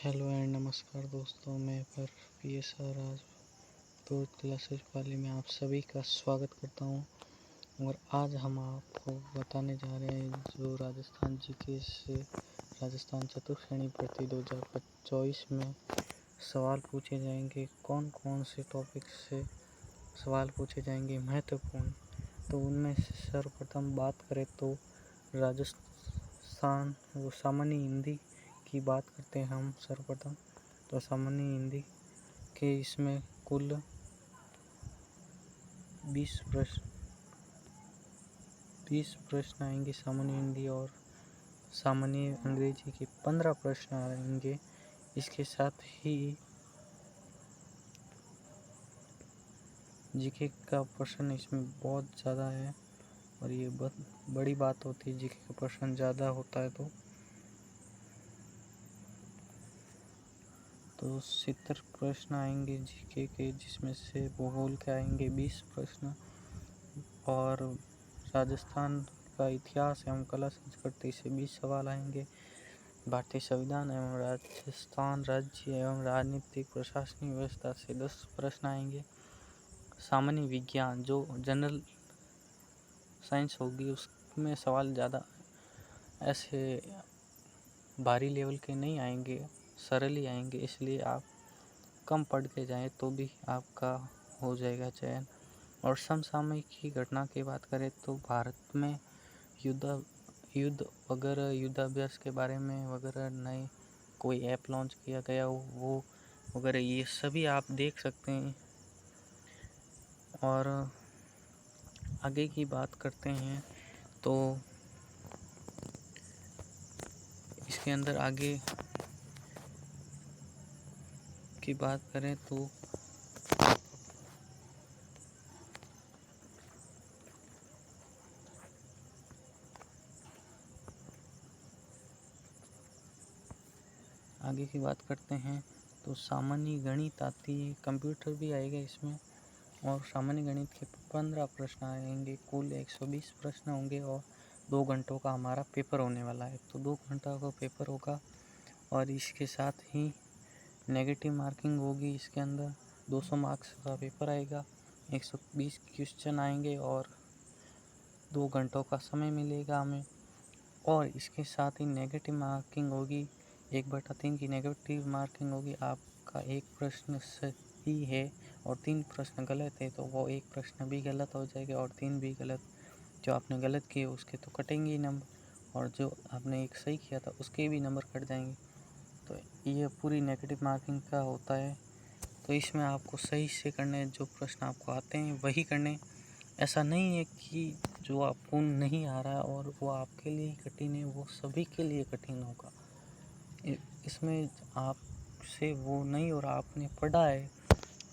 Hello and नमस्कार दोस्तों, मैं पर PSR आज 2 क्लासेस वाले में आप सभी का स्वागत करता हूं। और आज हम आपको बताने जा रहे हैं जो राजस्थान जीके से राजस्थान चतुर्श्रेणी भर्ती 2024 में सवाल पूछे जाएंगे। कौन कौन से टॉपिक से सवाल पूछे जाएंगे महत्वपूर्ण, तो उनमें से सर्वप्रथम बात करें तो राजस्थान वो सामान्य हिंदी की बात करते हैं हम सर्वप्रथम। तो सामान्य हिंदी के इसमें कुल 20 प्रश्न आएंगे सामान्य हिंदी, और सामान्य अंग्रेजी के 15 प्रश्न आएंगे। इसके साथ ही जीके का प्रश्न इसमें बहुत ज़्यादा है, और ये बहुत बड़ी बात होती है जीके का प्रश्न ज़्यादा होता है। तो 70 प्रश्न आएंगे जीके के, जिसमें से भूगोल के आएंगे 20 प्रश्न, और राजस्थान का इतिहास एवं कला संस्कृति से 20 सवाल आएंगे। भारतीय संविधान एवं राजस्थान राज्य एवं राजनीतिक प्रशासनिक व्यवस्था से 10 प्रश्न आएंगे। सामान्य विज्ञान जो जनरल साइंस होगी उसमें सवाल ज़्यादा ऐसे भारी लेवल के नहीं आएंगे, सरल ही आएंगे, इसलिए आप कम पढ़ के जाएं तो भी आपका हो जाएगा चयन। और समसामयिक की घटना की बात करें तो भारत में युद्ध वगैरह युद्धाभ्यास के बारे में वगैरह नए कोई ऐप लॉन्च किया गया हो वो वगैरह, ये सभी आप देख सकते हैं। और आगे की बात करते हैं तो इसके अंदर आगे की बात करें तो सामान्य गणित आती है, कंप्यूटर भी आएगा इसमें, और सामान्य गणित के 15 प्रश्न आएंगे। कुल 120 प्रश्न होंगे, और 2 घंटों का हमारा पेपर होने वाला है। तो 2 घंटा का पेपर होगा, और इसके साथ ही नेगेटिव मार्किंग होगी। इसके अंदर 200 मार्क्स का पेपर आएगा, 120 क्वेश्चन आएंगे, और 2 घंटों का समय मिलेगा हमें। और इसके साथ ही नेगेटिव मार्किंग होगी, 1/3 की नेगेटिव मार्किंग होगी। आपका एक प्रश्न सही है और 3 प्रश्न गलत है, तो वो एक प्रश्न भी गलत हो जाएगा और 3 भी गलत। जो आपने गलत किए उसके तो कटेंगे ही नंबर, और जो आपने एक सही किया था उसके भी नंबर कट जाएंगे। तो ये पूरी नेगेटिव मार्किंग का होता है। तो इसमें आपको सही से करने, जो प्रश्न आपको आते हैं वही करने। ऐसा नहीं है कि जो आपको नहीं आ रहा और वो आपके लिए कठिन है, वो सभी के लिए कठिन होगा। इसमें आपसे वो नहीं हो रहा, आपने पढ़ा है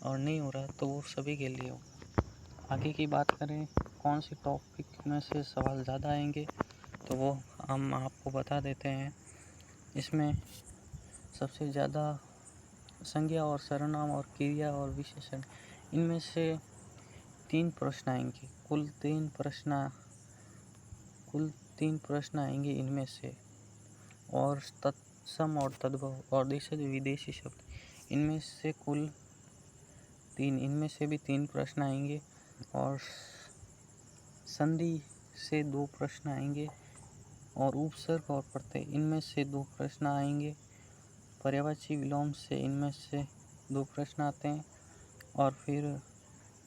और नहीं हो रहा, तो वो सभी के लिए होगा। आगे की बात करें कौन सी टॉपिक में से सवाल ज़्यादा आएंगे, तो वो हम आपको बता देते हैं। इसमें सबसे ज़्यादा संज्ञा और सर्वनाम और क्रिया और विशेषण, इनमें से 3 प्रश्न आएंगे। कुल 3 प्रश्न आएंगे इनमें से। और तत्सम और तद्भव और देशज विदेशी शब्द, इनमें से कुल 3, इनमें से भी 3 प्रश्न आएंगे। और संधि से 2 प्रश्न आएंगे, और उपसर्ग और प्रत्यय, इनमें से 2 प्रश्न आएंगे। पर्यायवाची विलोम से इनमें से 2 प्रश्न आते हैं, और फिर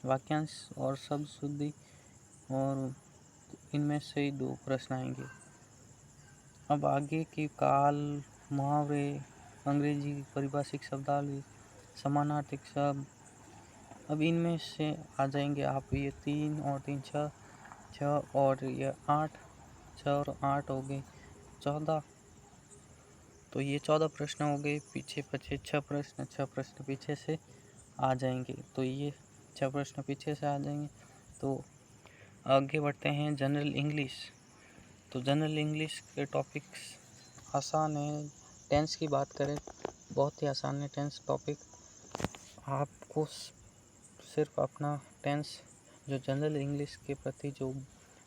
वाक्यांश और शब्द शुद्धि, और इनमें से ही 2 प्रश्न आएंगे। अब आगे की काल, मुहावरे, अंग्रेजी परिभाषिक शब्दावली, समानार्थक शब्द, अब इनमें से आ जाएंगे आप। ये 3 और 3 6 और ये 8, 6 और 8 हो गए 14। तो ये 14 प्रश्न हो गए। पीछे 6 प्रश्न पीछे से आ जाएंगे। तो ये 6 प्रश्न पीछे से आ जाएंगे। तो आगे बढ़ते हैं जनरल इंग्लिश। तो जनरल इंग्लिश के टॉपिक्स आसान है। टेंस की बात करें, बहुत ही आसान है टेंस टॉपिक। आपको सिर्फ अपना टेंस, जो जनरल इंग्लिश के प्रति जो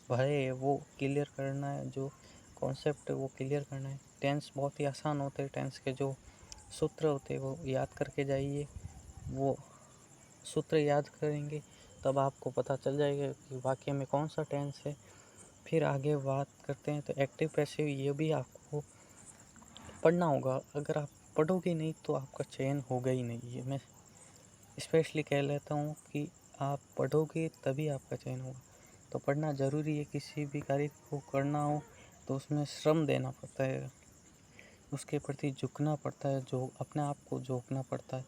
भय है वो क्लियर करना है, जो कॉन्सेप्ट है वो क्लियर करना है। टेंस बहुत ही आसान होते हैं। टेंस के जो सूत्र होते हैं वो याद करके जाइए। वो सूत्र याद करेंगे तब आपको पता चल जाएगा कि वाक्य में कौन सा टेंस है। फिर आगे बात करते हैं तो एक्टिव पैसिव, ये भी आपको पढ़ना होगा। अगर आप पढ़ोगे नहीं तो आपका चयन होगा ही नहीं। ये मैं स्पेशली कह लेता हूँ कि आप पढ़ोगे तभी आपका चयन होगा। तो पढ़ना ज़रूरी है। किसी भी कार्य को करना हो तो उसमें श्रम देना पड़ता है, उसके प्रति झुकना पड़ता है, जो अपने आप को झोंकना पड़ता है।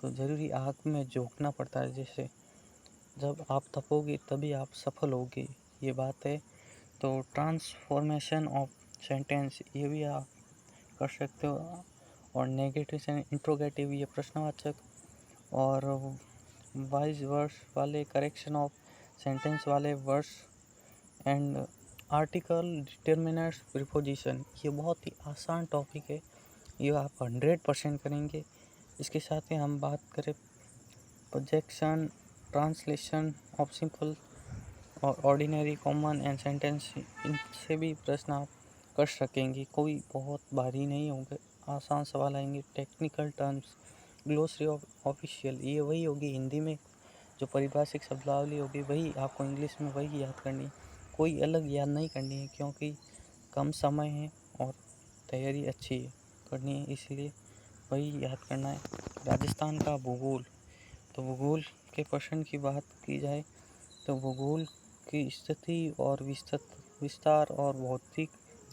तो ज़रूरी आग में झोंकना पड़ता है। जैसे जब आप तपोगे तभी आप सफल होगे, ये बात है। तो ट्रांसफॉर्मेशन ऑफ सेंटेंस, ये भी आप कर सकते हो। और नेगेटिव से इंट्रोगेटिव, ये प्रश्नवाचक। और वाइज वर्स वाले, करेक्शन ऑफ सेंटेंस वाले verbs and article, determiners, preposition, ये बहुत ही आसान टॉपिक है। ये आप 100% करेंगे। इसके साथ ही हम बात करें प्रोजेक्शन, ट्रांसलेशन ऑफ सिंपल और ऑर्डिनरी, कॉमन एंड सेंटेंस, इनसे भी प्रश्न आप कर सकेंगे। कोई बहुत भारी नहीं होंगे, आसान सवाल आएंगे। Technical terms, glossary of official, ये वही होगी हिंदी में जो पारिभाषिक शब्दावली होगी, वही आपको इंग्लिश में वही याद करनी है। कोई अलग याद नहीं करनी है, क्योंकि कम समय है और तैयारी अच्छी करनी है, इसलिए वही याद करना है। राजस्थान का भूगोल, तो भूगोल के प्रश्न की बात की जाए तो भूगोल की स्थिति और विस्तार और भौतिक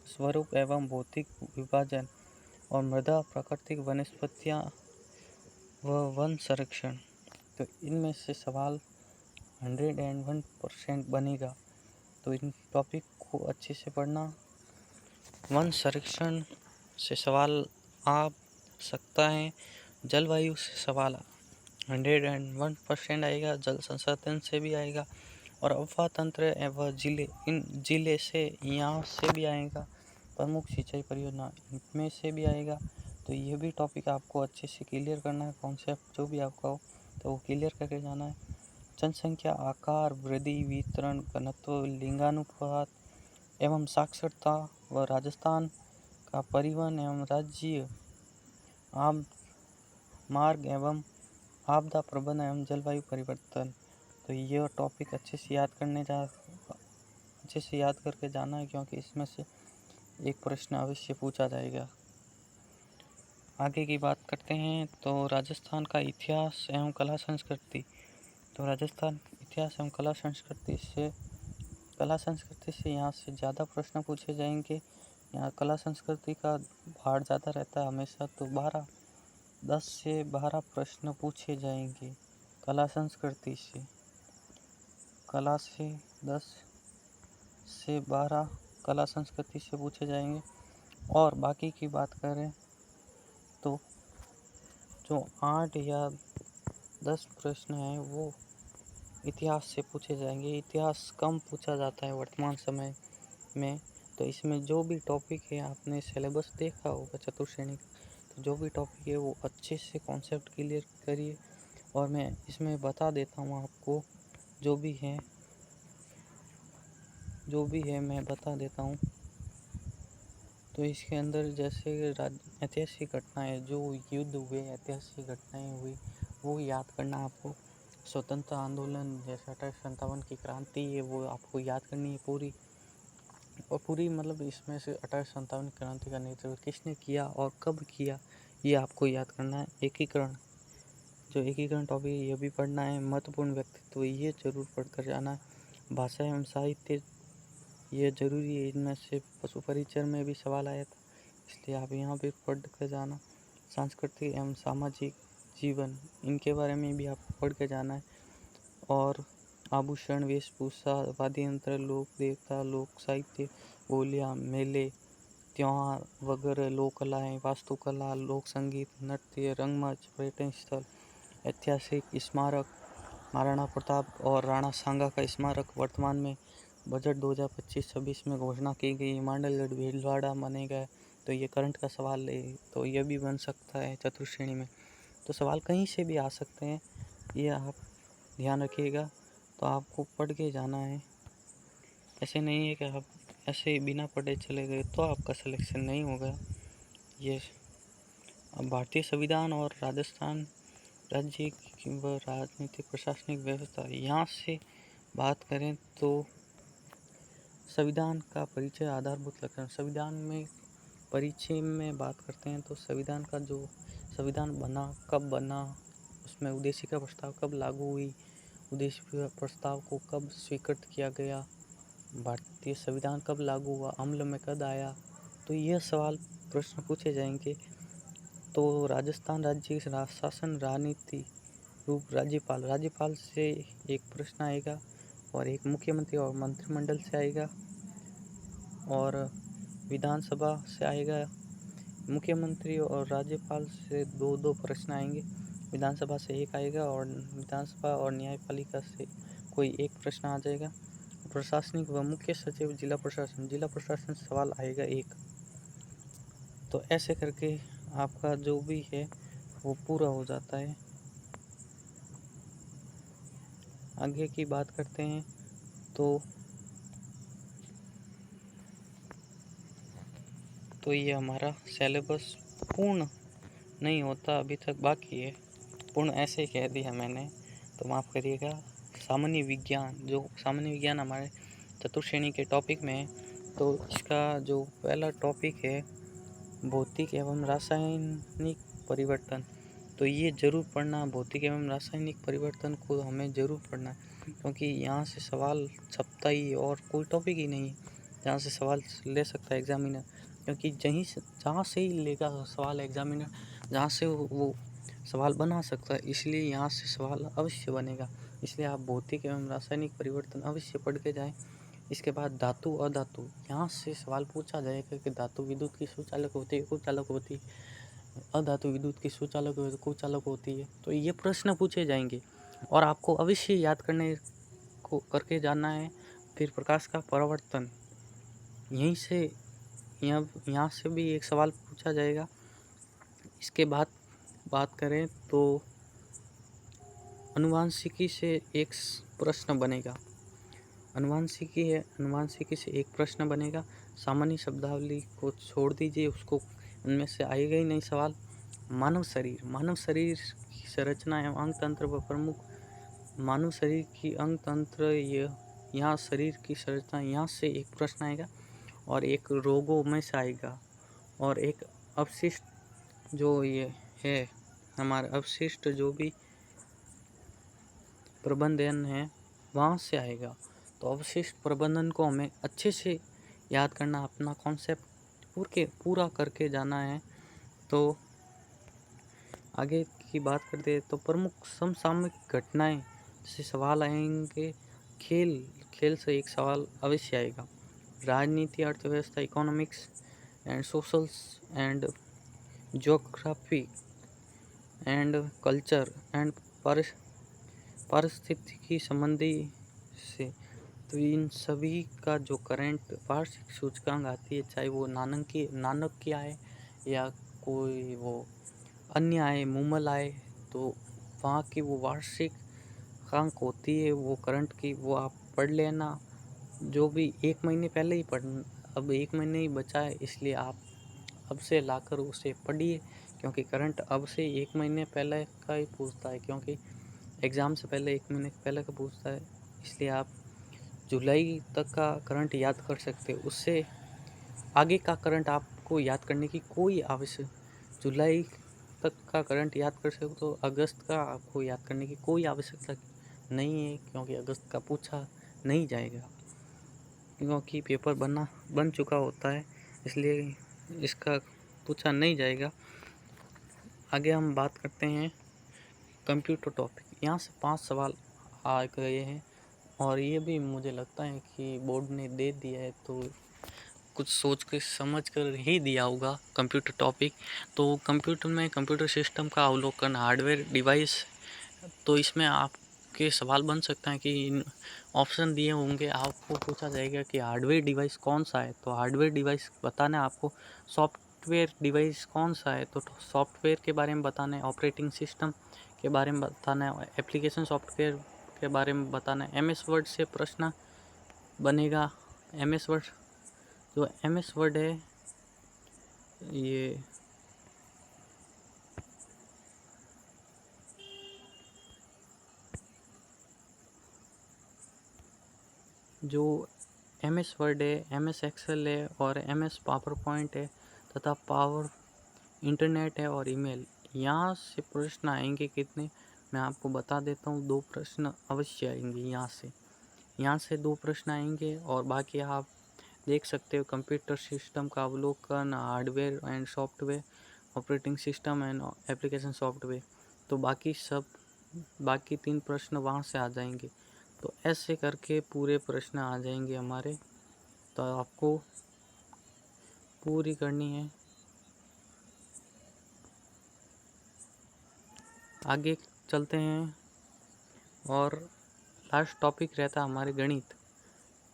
स्वरूप एवं भौतिक विभाजन और मृदा, प्राकृतिक वनस्पतियाँ व वन संरक्षण, तो इनमें से सवाल 101% बनेगा। तो इन टॉपिक को अच्छे से पढ़ना। वन संरक्षण से सवाल आ सकता है, जलवायु से सवाल 101% आएगा, जल संसाधन से भी आएगा, और अफवाह तंत्र एवं जिले, इन जिले से यहाँ से भी आएगा। प्रमुख सिंचाई परियोजना, इनमें से भी आएगा। तो ये भी टॉपिक आपको अच्छे से क्लियर करना है। कॉन्सेप्ट जो भी आपका हो तो वो क्लियर करके जाना है। जनसंख्या, आकार, वृद्धि, वितरण, घनत्व, लिंगानुपात एवं साक्षरता व राजस्थान का परिवहन एवं राज्य आम मार्ग एवं आपदा प्रबंधन एवं जलवायु परिवर्तन। तो ये टॉपिक अच्छे से याद करके जाना है, क्योंकि इसमें से एक प्रश्न अवश्य पूछा जाएगा। आगे की बात करते हैं तो राजस्थान का इतिहास एवं कला संस्कृति। तो राजस्थान इतिहास एवं कला संस्कृति से यहाँ से ज़्यादा प्रश्न पूछे जाएंगे। यहाँ कला संस्कृति का भार ज़्यादा रहता है हमेशा, तो 10 से 12 प्रश्न पूछे जाएंगे कला संस्कृति से। 10 से 12 कला संस्कृति से पूछे जाएंगे। और बाकी की बात करें तो जो 8 या 10 प्रश्न हैं वो इतिहास से पूछे जाएंगे। इतिहास कम पूछा जाता है वर्तमान समय में। तो इसमें जो भी टॉपिक है, आपने सिलेबस देखा होगा चतुर्श्रेणी का, तो जो भी टॉपिक है वो अच्छे से कॉन्सेप्ट क्लियर करिए। और मैं इसमें बता देता हूँ आपको, जो भी है मैं बता देता हूँ। तो इसके अंदर जैसे ऐतिहासिक घटनाएं, जो युद्ध हुए, ऐतिहासिक घटनाएं हुई, वो याद करना आपको। स्वतंत्रता आंदोलन जैसे 1857 की क्रांति है, वो आपको याद करनी है पूरी मतलब इसमें से 1857 क्रांति का नेतृत्व किसने किया और कब किया, ये आपको याद करना है। एकीकरण टॉपिक ये भी पढ़ना है। महत्वपूर्ण व्यक्तित्व, ये जरूर पढ़कर जाना है। भाषा एवं साहित्य, ये जरूरी है। इनमें से पशु परिचय में भी सवाल आया था, इसलिए आप यहाँ पे पढ़ कर जाना। सांस्कृतिक एवं सामाजिक जीवन, इनके बारे में भी आपको पढ़ के जाना है। और आभूषण, वेशभूषा, वाद्य यंत्र, लोक देवता, लोक साहित्य, बोलियाँ, मेले, त्यौहार वगैरह, लोक कलाएँ, वास्तुकला, लोक संगीत, नृत्य, रंगमंच, पर्यटन स्थल, ऐतिहासिक स्मारक, महाराणा प्रताप और राणा सांगा का स्मारक वर्तमान में बजट 2025-26 में घोषणा की गई। मांडलगढ़ भीलवाड़ा बनेगा, तो ये करंट का सवाल है, तो ये भी बन सकता है चतुर्श्रेणी में। तो सवाल कहीं से भी आ सकते हैं, ये आप ध्यान रखिएगा। तो आपको पढ़ के जाना है, ऐसे नहीं है कि आप ऐसे बिना पढ़े चले गए तो आपका सिलेक्शन नहीं होगा। ये अब भारतीय संविधान और राजस्थान राज्य की व राजनीतिक प्रशासनिक व्यवस्था, यहाँ से बात करें तो संविधान का परिचय, आधारभूत लक्षण। संविधान में परिचय में बात करते हैं तो संविधान का जो संविधान बना, कब बना, उसमें उद्देशिका प्रस्ताव कब लागू हुई, उद्देशिका प्रस्ताव को कब स्वीकृत किया गया, भारतीय संविधान कब लागू हुआ, अमल में कब आया, तो यह सवाल प्रश्न पूछे जाएंगे। तो राजस्थान राज्य शासन राजनीति रूप राज्यपाल से एक प्रश्न आएगा और एक मुख्यमंत्री और मंत्रिमंडल से आएगा और विधानसभा से आएगा। मुख्यमंत्री और राज्यपाल से दो प्रश्न आएंगे, विधानसभा से एक आएगा और विधानसभा और न्यायपालिका से कोई एक प्रश्न आ जाएगा। प्रशासनिक व मुख्य सचिव जिला प्रशासन से सवाल आएगा एक। तो ऐसे करके आपका जो भी है वो पूरा हो जाता है। आगे की बात करते हैं तो ये हमारा सिलेबस पूर्ण नहीं होता, अभी तक बाकी है। पूर्ण ऐसे ही कह दिया मैंने, तो माफ़ करिएगा। सामान्य विज्ञान हमारे चतुर्थ श्रेणी के टॉपिक में है। तो इसका जो पहला टॉपिक है भौतिक एवं रासायनिक परिवर्तन, तो ये ज़रूर पढ़ना। भौतिक एवं रासायनिक परिवर्तन को हमें ज़रूर पढ़ना है, क्योंकि यहाँ से सवाल छपता ही और कोई टॉपिक ही नहीं है जहाँ से सवाल ले सकता है एग्जामिनर, क्योंकि जहाँ से ही लेगा सवाल एग्जामिनर, जहाँ से वो सवाल बना सकता है, इसलिए यहाँ से सवाल अवश्य बनेगा। इसलिए आप भौतिक एवं रासायनिक परिवर्तन अवश्य पढ़ के जाएँ। इसके बाद धातु अधातु, यहाँ से सवाल पूछा जाएगा कि धातु विद्युत की सुचालक होती है, कुचालक होती है, अधातु विद्युत की सुचालक कुचालक होती है। तो ये प्रश्न पूछे जाएंगे और आपको अवश्य याद करके जाना है। फिर प्रकाश का परावर्तन, यहाँ से भी एक सवाल पूछा जाएगा। इसके बाद बात करें तो अनुवांशिकी से एक प्रश्न बनेगा। अनुवांशिकी से एक प्रश्न बनेगा। सामान्य शब्दावली को छोड़ दीजिए, उसको उनमें से आएगा ही नहीं सवाल। मानव शरीर की संरचना एवं अंग तंत्र व प्रमुख मानव शरीर की अंग तंत्र, यहाँ शरीर की संरचना, यहाँ से एक प्रश्न आएगा और एक रोगों में से आएगा और एक अवशिष्ट जो ये है हमारा अवशिष्ट जो भी प्रबंधन है वहाँ से आएगा। तो अवशिष्ट प्रबंधन को हमें अच्छे से याद करना, अपना कॉन्सेप्ट पूरा करके जाना है। तो आगे की बात करते हैं तो प्रमुख समसामयिक घटनाएं से सवाल आएंगे। खेल से एक सवाल अवश्य आएगा। राजनीति, अर्थव्यवस्था, economics and socials and geography and culture and पारिस्थितिकी संबंधी से, तो इन सभी का जो करंट वार्षिक सूचकांक आती है, चाहे वो नानक की आए या कोई वो अन्य आए, मूमल आए, तो वहाँ की वो वार्षिक अंक होती है वो करंट की, वो आप पढ़ लेना। जो भी एक महीने पहले ही पढ़ना, अब एक महीने ही बचा है, इसलिए आप अब से लाकर उसे पढ़िए, क्योंकि करंट अब से एक महीने पहले का ही पूछता है, क्योंकि एग्ज़ाम से पहले एक महीने पहले का पूछता है। इसलिए आप जुलाई तक का करंट याद कर सकते हो, उससे आगे का करंट आपको याद करने की कोई आवश्यक, जुलाई तक का करंट याद कर सकते हो, तो अगस्त का आपको याद करने की कोई आवश्यकता नहीं है, क्योंकि अगस्त का पूछा नहीं जाएगा, क्योंकि पेपर बन चुका होता है, इसलिए इसका पूछा नहीं जाएगा। आगे हम बात करते हैं कंप्यूटर टॉपिक। यहाँ से 5 सवाल आ गए हैं और ये भी मुझे लगता है कि बोर्ड ने दे दिया है, तो कुछ सोच के समझ कर ही दिया होगा कंप्यूटर टॉपिक। तो कंप्यूटर में कंप्यूटर सिस्टम का अवलोकन, हार्डवेयर डिवाइस, तो इसमें आपके सवाल बन सकते हैं कि ऑप्शन दिए होंगे, आपको पूछा जाएगा कि हार्डवेयर डिवाइस कौन सा है, तो हार्डवेयर डिवाइस बताना है आपको। सॉफ्टवेयर डिवाइस कौन सा है, तो सॉफ्टवेयर के बारे में बताना है। ऑपरेटिंग सिस्टम के बारे में बताना है। एप्लीकेशन सॉफ्टवेयर के बारे में बताना है। MS वर्ड से प्रश्न बनेगा। MS वर्ड है, ये जो MS वर्ड है, MS एक्सेल है और MS पावर पॉइंट है तथा पावर इंटरनेट है और ईमेल, यहाँ से प्रश्न आएंगे कितने, मैं आपको बता देता हूँ। 2 प्रश्न अवश्य आएंगे यहाँ से 2 प्रश्न आएंगे और बाकी आप देख सकते हो। कंप्यूटर सिस्टम का अवलोकन, hardware and software, operating system and application software, तो बाकी 3 प्रश्न वहाँ से आ जाएंगे। तो ऐसे करके पूरे प्रश्न आ जाएंगे हमारे, तो आपको पूरी करनी है। आगे चलते हैं और लास्ट टॉपिक रहता है हमारे गणित।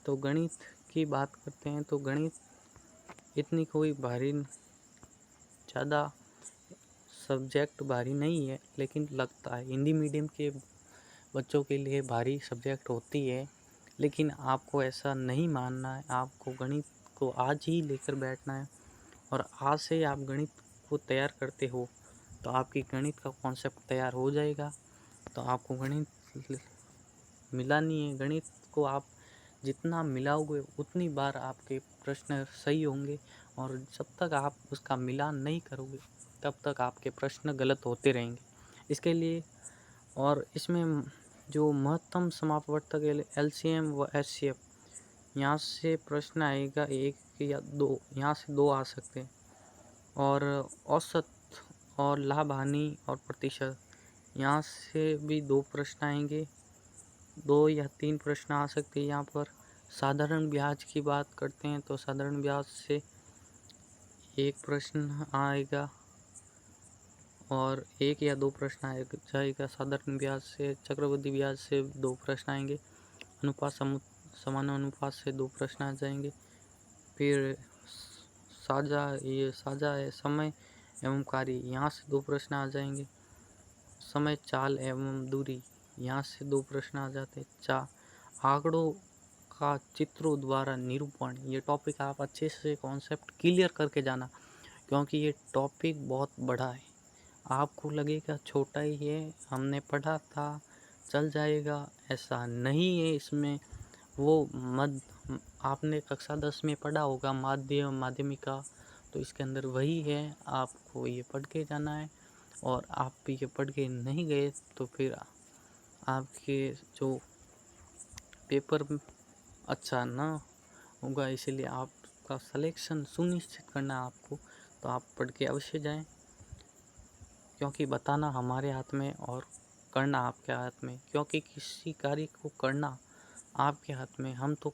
तो गणित की बात करते हैं। तो गणित इतनी कोई भारी ज़्यादा सब्जेक्ट भारी नहीं है, लेकिन लगता है हिंदी मीडियम के बच्चों के लिए भारी सब्जेक्ट होती है, लेकिन आपको ऐसा नहीं मानना है। आपको गणित को आज ही लेकर बैठना है और आज से आप गणित को तैयार करते हो तो आपकी गणित का कॉन्सेप्ट तैयार हो जाएगा। तो आपको गणित मिलानी है। गणित को आप जितना मिलाओगे उतनी बार आपके प्रश्न सही होंगे, और जब तक आप उसका मिलान नहीं करोगे तब तक आपके प्रश्न गलत होते रहेंगे। इसके लिए और इसमें जो महत्तम समापवर्तक LCM व HCF, यहाँ से प्रश्न आएगा 1 या 2, यहाँ से 2 आ सकते हैं। और औसत और लाभ हानि और प्रतिशत, यहाँ से भी 2 प्रश्न आएंगे, 2 या 3 प्रश्न आ सकते हैं यहाँ पर। साधारण ब्याज की बात करते हैं तो साधारण ब्याज से 1 प्रश्न आएगा और 1 या 2 प्रश्न जाएगा। साधारण ब्याज से, चक्रवृद्धि ब्याज से 2 प्रश्न आएंगे। अनुपात समानुपात से 2 प्रश्न आ जाएंगे। फिर साझा है समय एवं कार्य, यहाँ से 2 प्रश्न आ जाएंगे। समय, चाल एवं दूरी, यहाँ से 2 प्रश्न आ जाते हैं। आंकड़ों का चित्रों द्वारा निरूपण, ये टॉपिक आप अच्छे से कॉन्सेप्ट क्लियर करके जाना, क्योंकि ये टॉपिक बहुत बड़ा है। आपको लगेगा छोटा ही है, हमने पढ़ा था चल जाएगा, ऐसा नहीं है। इसमें वो आपने कक्षा 10 में पढ़ा होगा माध्यमिका, तो इसके अंदर वही है। आपको ये पढ़ के जाना है, और आप ये पढ़ के नहीं गए तो फिर आपके जो पेपर अच्छा ना होगा। इसीलिए आपका सिलेक्शन सुनिश्चित करना है आपको, तो आप पढ़ के अवश्य जाएं, क्योंकि बताना हमारे हाथ में और करना आपके हाथ में। क्योंकि किसी कार्य को करना आपके हाथ में, हम तो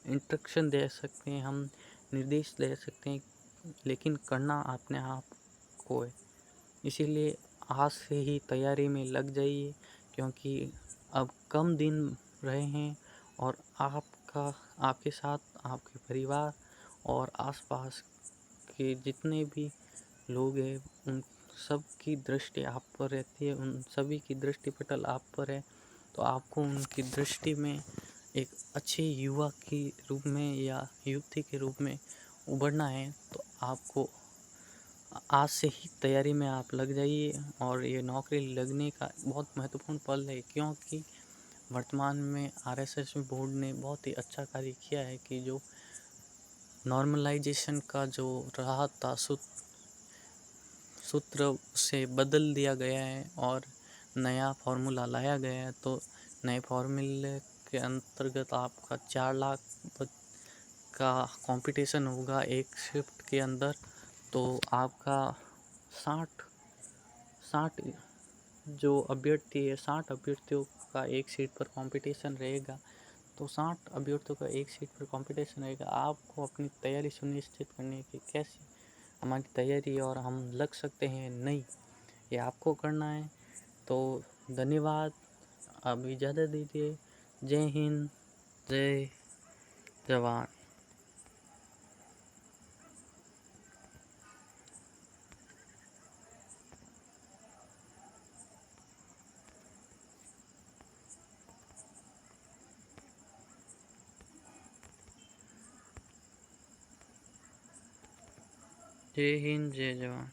इंस्ट्रक्शन दे सकते हैं, हम निर्देश दे सकते हैं, लेकिन करना अपने आप को है। इसीलिए आज से ही तैयारी में लग जाइए, क्योंकि अब कम दिन रहे हैं और आपके साथ आपके परिवार और आसपास के जितने भी लोग हैं उन सब की दृष्टि आप पर रहती है, उन सभी की दृष्टि पटल आप पर है। तो आपको उनकी दृष्टि में एक अच्छे युवा के रूप में या युवती के रूप में उभरना है। तो आपको आज से ही तैयारी में आप लग जाइए, और ये नौकरी लगने का बहुत महत्वपूर्ण पल है, क्योंकि वर्तमान में RSS बोर्ड ने बहुत ही अच्छा कार्य किया है कि जो नॉर्मलाइजेशन का जो रहा था सूत्र से बदल दिया गया है और नया फार्मूला लाया गया है। तो नए फार्मूले के अंतर्गत आपका 4 लाख का कंपटीशन होगा एक शिफ्ट के अंदर। तो आपका 60 जो अभ्यर्थी है, 60 अभ्यर्थियों का एक सीट पर कंपटीशन रहेगा। तो 60 अभ्यर्थियों का एक सीट पर कंपटीशन रहेगा। आपको अपनी तैयारी सुनिश्चित करनी है कि कैसी हमारी तैयारी और हम लग सकते हैं नहीं, ये आपको करना है। तो धन्यवाद, अब इजाज़त दीजिए। जय हिंद, जय जवान। जय हिंद, जय जवान।